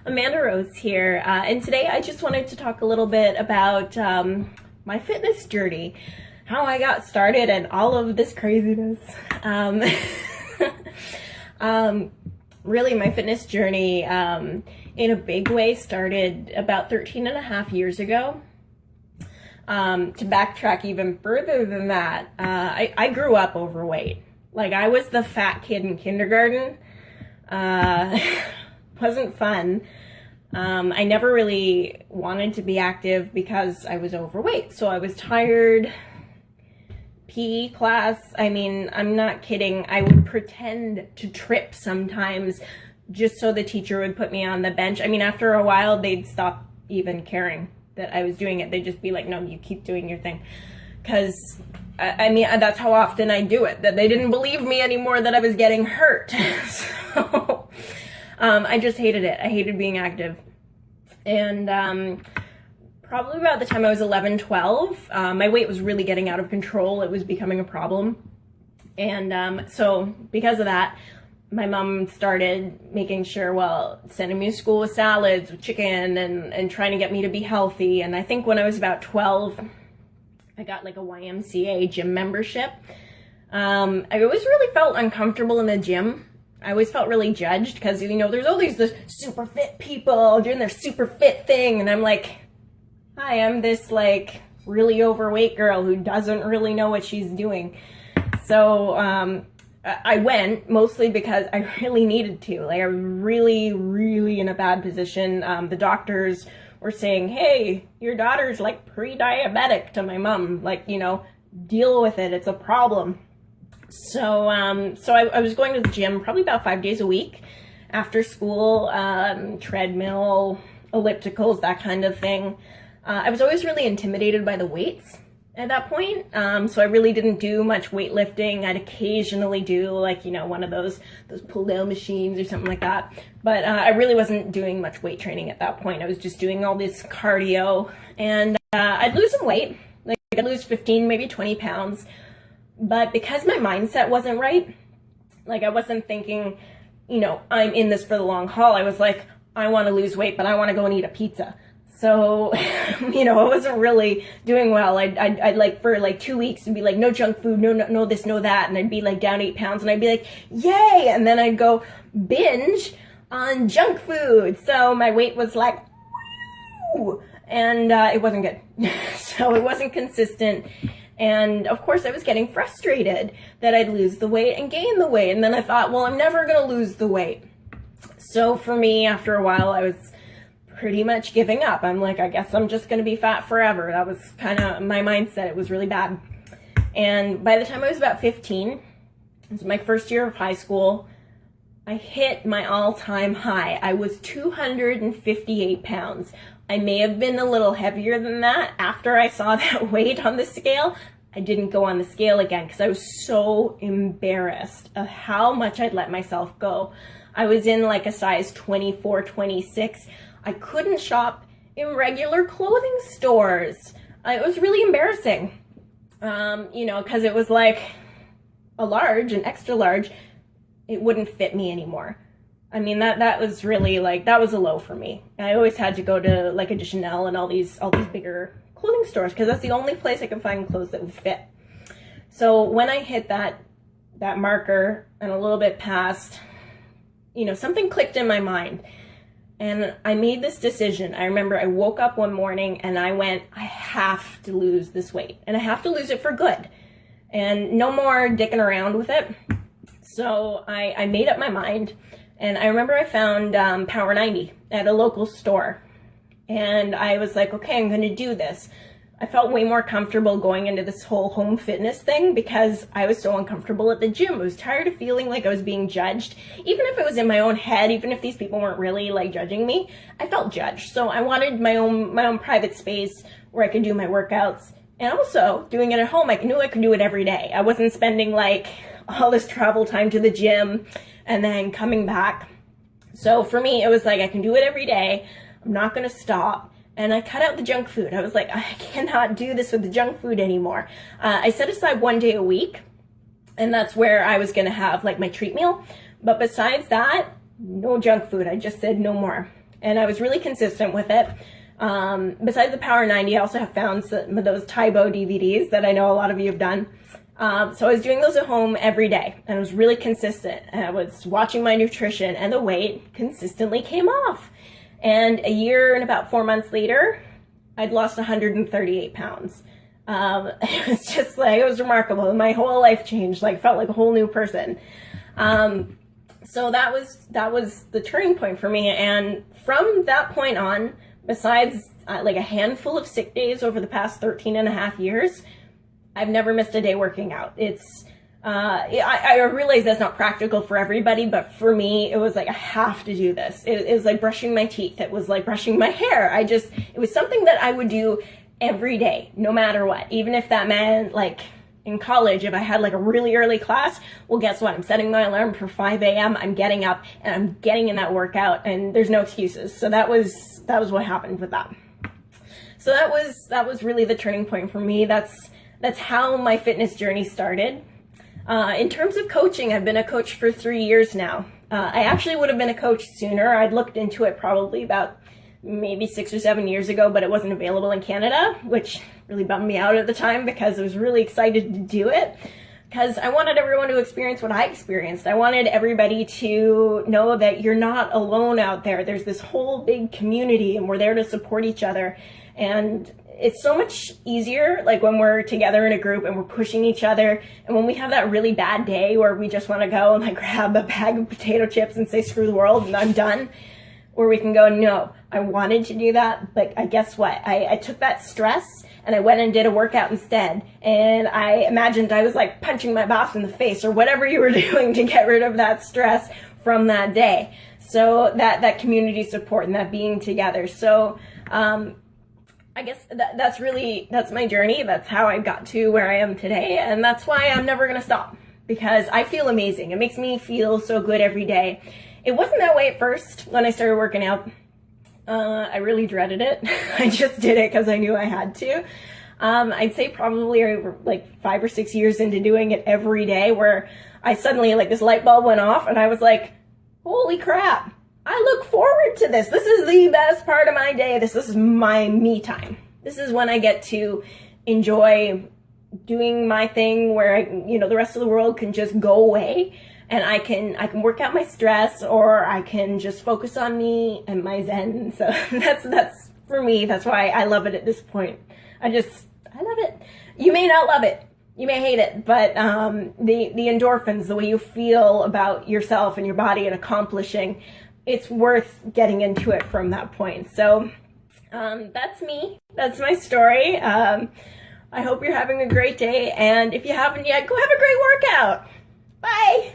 Amanda Rose here, and today I just wanted to talk a little bit about my fitness journey, how I got started, and all of this craziness. Really, my fitness journey in a big way started about 13 and a half years ago. To backtrack even further than that, I grew up overweight. Like, I was the fat kid in kindergarten. Wasn't fun. I never really wanted to be active because I was overweight. So I was tired. PE class, I mean, I'm not kidding. I would pretend to trip sometimes just so the teacher would put me on the bench. I mean, after a while, they'd stop even caring that I was doing it. They'd just be like, no, you keep doing your thing. Because, I mean, that's how often I do it, that they didn't believe me anymore that I was getting hurt. So I just hated it. I hated being active. And probably about the time I was 11, 12, my weight was really getting out of control. It was becoming a problem. And so because of that, my mom started making sure, sending me to school with salads, with chicken, and trying to get me to be healthy. And I think when I was about 12, I got like a YMCA gym membership. I always really felt uncomfortable in the gym. I always felt really judged because, you know, there's all these super fit people doing their super fit thing. And I'm like, hi, I'm this like really overweight girl who doesn't really know what she's doing. So I went mostly because I really needed to. Like, I was really, really in a bad position. The doctors were saying, hey, your daughter's like pre-diabetic to my mom. Like, you know, deal with it. It's a problem. So I was going to the gym probably about 5 days a week after school, treadmill, ellipticals, that kind of thing. I was always really intimidated by the weights at that point. So I really didn't do much weightlifting. I'd occasionally do like, you know, one of those pull down machines or something like that. But I really wasn't doing much weight training at that point. I was just doing all this cardio, and I'd lose some weight. Like, I'd lose 15, maybe 20 pounds. But because my mindset wasn't right, like, I wasn't thinking, you know, I'm in this for the long haul. I was like, I want to lose weight, but I want to go and eat a pizza. So, you know, I wasn't really doing well. I'd like, for like 2 weeks, and be like, no junk food, no this, no that. And I'd be like down 8 pounds, and I'd be like, yay. And then I'd go binge on junk food. So my weight was like, woo, and it wasn't good. So it wasn't consistent. And of course I was getting frustrated that I'd lose the weight and gain the weight. And then I thought, well, I'm never going to lose the weight. So for me, after a while, I was pretty much giving up. I'm like, I guess I'm just going to be fat forever. That was kind of my mindset. It was really bad. And by the time I was about 15, it was my first year of high school, I hit my all-time high. I was 258 pounds. I may have been a little heavier than that. After I saw that weight on the scale, I didn't go on the scale again because I was so embarrassed of how much I'd let myself go. I was in like a size 24, 26. I couldn't shop in regular clothing stores. It was really embarrassing, you know, because it was like a large, an extra large, it wouldn't fit me anymore. I mean, that was really like, that was a low for me. I always had to go to like a Chanel and all these bigger clothing stores because that's the only place I could find clothes that would fit. So when I hit that marker and a little bit past, you know, something clicked in my mind. And I made this decision. I remember I woke up one morning and I went, I have to lose this weight. And I have to lose it for good. And no more dicking around with it. So I made up my mind. And I remember I found Power 90 at a local store. And I was like, okay, I'm going to do this. I felt way more comfortable going into this whole home fitness thing because I was so uncomfortable at the gym. I was tired of feeling like I was being judged. Even if it was in my own head, even if these people weren't really like judging me, I felt judged. So I wanted my own private space where I could do my workouts. And also doing it at home, I knew I could do it every day. I wasn't spending like all this travel time to the gym and then coming back. So for me, it was like, I can do it every day. I'm not going to stop. And I cut out the junk food. I was like, I cannot do this with the junk food anymore. I set aside 1 day a week, and that's where I was going to have like my treat meal. But besides that, no junk food. I just said no more. and I was really consistent with it. Besides the Power 90, I also have found some of those Tybo DVDs that I know a lot of you have done. So I was doing those at home every day, and I was really consistent. And I was watching my nutrition, and the weight consistently came off. And a year and about 4 months later, I'd lost 138 pounds. It was just like, it was remarkable. My whole life changed, like felt like a whole new person. So that was the turning point for me. And from that point on, besides like a handful of sick days over the past 13 and a half years, I've never missed a day working out. It's, I realize that's not practical for everybody, but for me, it was like, I have to do this. It was like brushing my teeth. It was like brushing my hair. It was something that I would do every day, no matter what. Even if that meant, like, in college, if I had like a really early class, well, guess what? I'm setting my alarm for 5 a.m. I'm getting up and I'm getting in that workout, and there's no excuses. So that was what happened with that. So that was really the turning point for me. That's how my fitness journey started. In terms of coaching, I've been a coach for 3 years now. I actually would have been a coach sooner. I'd looked into it probably about maybe 6 or 7 years ago, but it wasn't available in Canada, which really bummed me out at the time because I was really excited to do it, because I wanted everyone to experience what I experienced. I wanted everybody to know that you're not alone out there. There's this whole big community, and we're there to support each other. And it's so much easier, like when we're together in a group and we're pushing each other, and when we have that really bad day where we just want to go and like grab a bag of potato chips and say screw the world and I'm done, where we can go, no, I wanted to do that, but guess what? I took that stress and I went and did a workout instead, and I imagined I was like punching my boss in the face or whatever you were doing to get rid of that stress from that day. So that community support and that being together. So I guess that's my journey. That's how I got to where I am today, and that's why I'm never gonna stop, because I feel amazing. It makes me feel so good every day. It wasn't that way at first when I started working out. I really dreaded it. I just did it because I knew I had to. I'd say probably like 5 or 6 years into doing it every day, where I suddenly, like, this light bulb went off and I was like, holy crap, I look forward to this. This is the best part of my day. This is my me time. This is when I get to enjoy doing my thing, where the rest of the world can just go away, and I can work out my stress, or I can just focus on me and my zen. So that's for me. That's why I love it at this point. I love it. You may not love it. You may hate it, but the endorphins, the way you feel about yourself and your body and accomplishing, it's worth getting into it from that point. So that's me. That's my story. I hope you're having a great day, and if you haven't yet, go have a great workout. Bye.